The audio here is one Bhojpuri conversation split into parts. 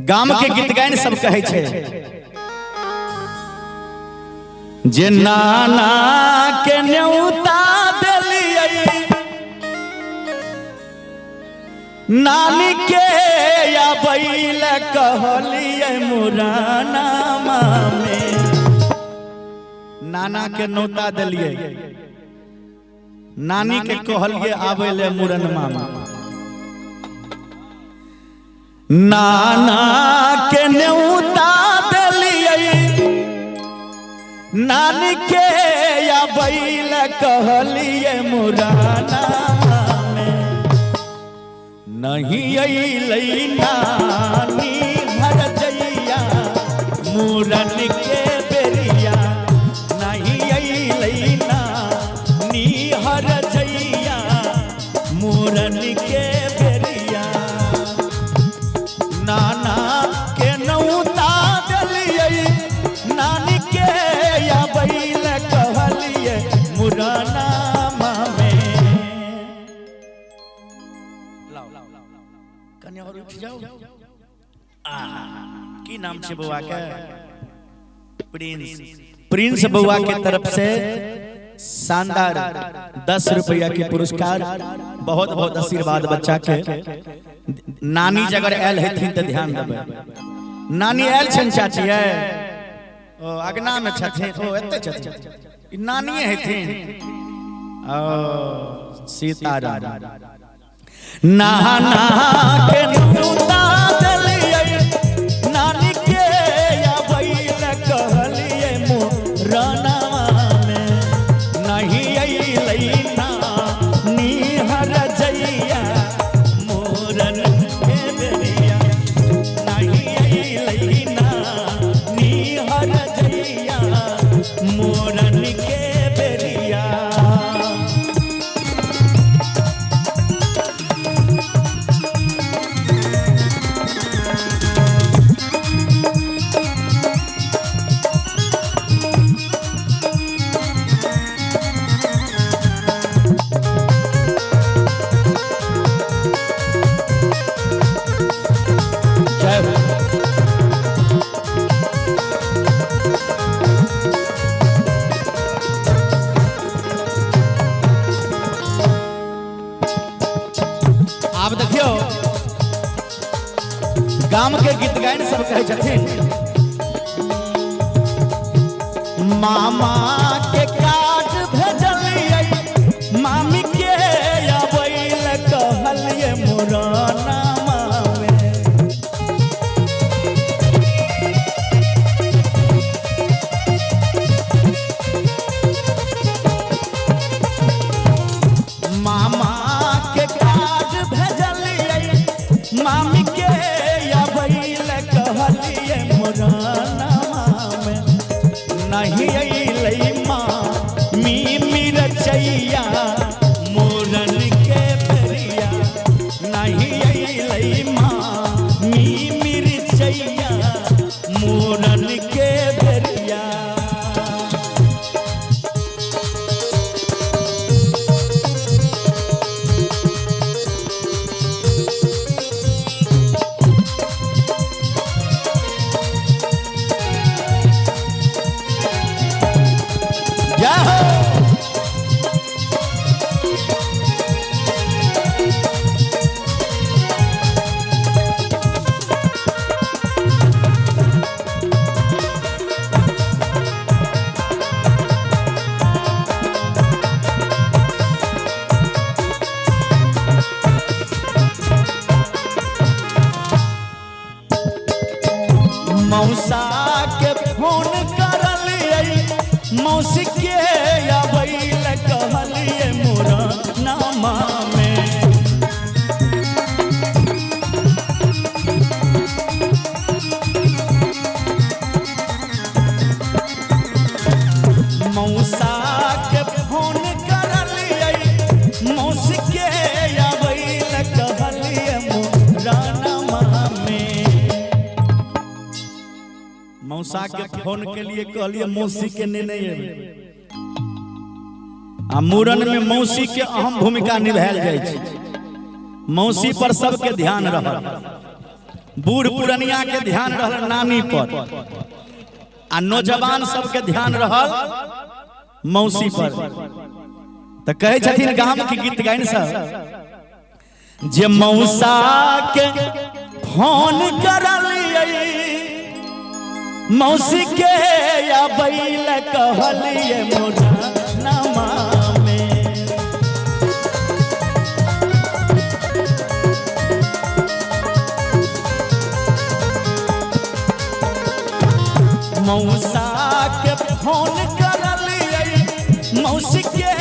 गाम के गीत गायन सब कहे छे जे नाना के न्योता देलियै नानी के या बैल कहलियै मुराना में। नाना के न्योता देलियै नानी के कहलियै आबै ले मुरन मामा। नाना के न्योता देलियै नानी के या बैल कहलियै मुराना में। नहीं अइलै नानी हर जइया मुरन के बेरिया। नहीं अइलै नानी हर जइया मुरन के बेरिया। नाना के न्योता देलियै नानी के या बैल कहलियै मुराना में। कन्या और उठ जाओ। की नाम छे बउआ के? प्रिंस। प्रिंस बउआ के तरफ से शानदार 10 रुपया के पुरस्कार। बहुत बहुत आशीर्वाद बच्चा के। नानी जगर आयल हेथिन तो ध्यान देबै। नानी आयल छन चाची है ओ अगना में छथिन ओ एते छथिन नानी हेथिन ओ सीताराम। नाना के न्योता देलियै नानी के या बैल कहलियै मुराना में। नहीं अइलै नानी हर जइया मुरन के बेरिया। नहीं अइलै नानी हर जइया मुरन के बेरिया। आप देखियो गाम के गीत गायन सब कहे छथिन मामा के काट भेजलियै मामी के या बैल कहलियै मुराना में। मामा के काट भेजलियै मामी के या बैल कहलियै मुराना में। नहीं अइलै मामी मिरचैया मुरन के बेरिया। नहीं अइलै मामी मिरचैया मुरन के बेरिया। मौसा के फोन करलियै मौसी के या बैल कहलियै मुराना में। मौसा के फोन करलियै मौसी के या बैल कहलियै मुराना में। मौसा के फोन के लिए कहलिए मौसी के नहीं आ मूरन में मौसी के अहम भूमिका निभायल जाय छै। मौसी पर सबके ध्यान रहल। बूढ़ पुरनिया के ध्यान रहल नानी पर आ नौजवान सबके ध्यान रहल मौसी पर। तो कहे छथिन गाम के गीत गाइन सब जे मौसा के फोन करलिए मौसी के या बैल कहलिए मोरा नामा में। मौसा के फोन करलिए मौसी के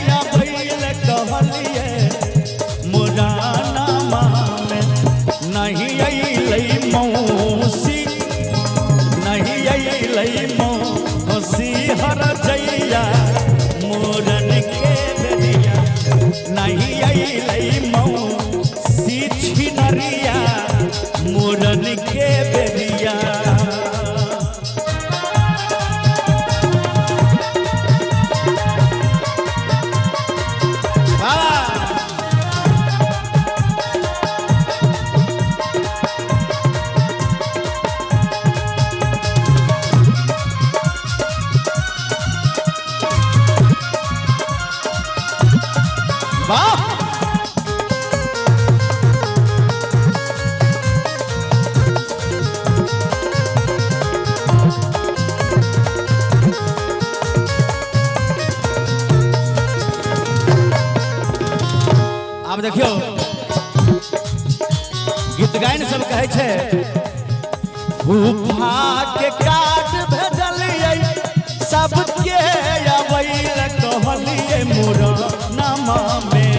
या बैल कहलिए मोरा नामा में। नहीं अइलै मौसी नहीं अइलै मौसी हर जइया मोरन के बेरिया। नहीं अइलै मौसी छिनरिया मोरन के बेरिया। अब देखियो गीत गायन सब कहे छे फूफा के काट भेजलिए सबके अबैल कहलिए मोरा नामा में।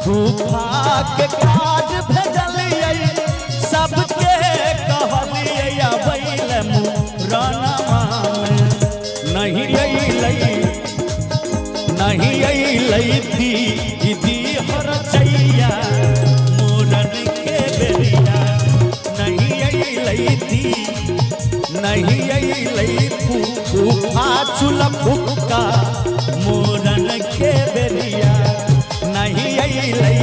फूफा के काट भेजलिए सबके कहलिए अबैल मोरा नामा में। नहीं अइलै दीदी हर जइया मोरन के बेरिया। नहीं अइलै फूफा चूल्हा फूका मोरन के बेरिया। नहीं अइलै